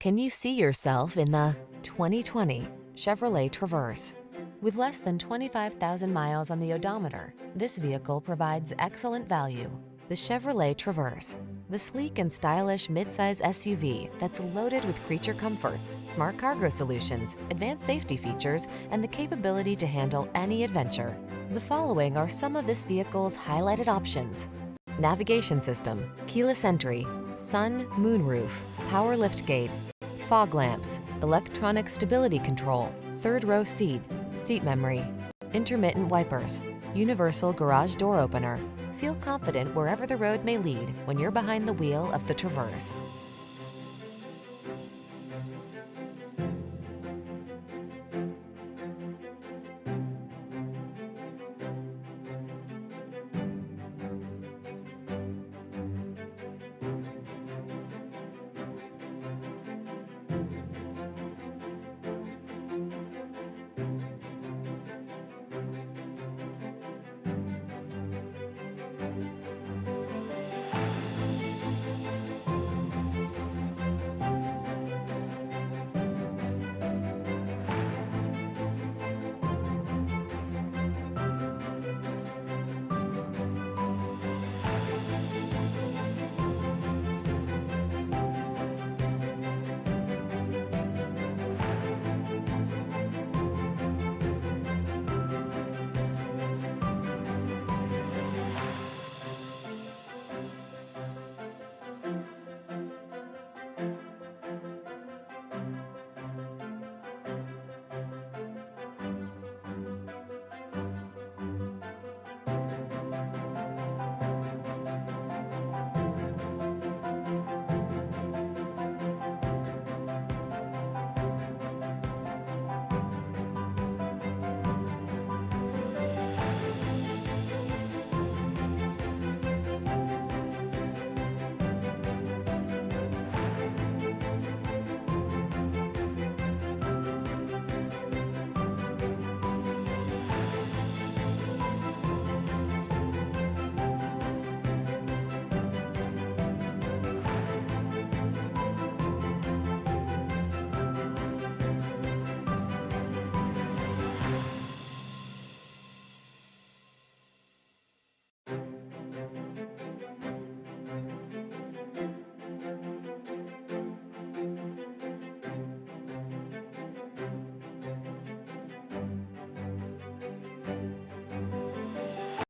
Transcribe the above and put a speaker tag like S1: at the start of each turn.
S1: Can you see yourself in the 2020 Chevrolet Traverse? With less than 25,000 miles on the odometer, this vehicle provides excellent value. The Chevrolet Traverse, the sleek and stylish midsize SUV that's loaded with creature comforts, smart cargo solutions, advanced safety features, and the capability to handle any adventure. The following are some of this vehicle's highlighted options: navigation system, keyless entry, sun, moonroof, power liftgate, fog lamps, electronic stability control, third row seat memory, intermittent wipers, universal garage door opener. Feel confident wherever the road may lead when you're behind the wheel of the Traverse.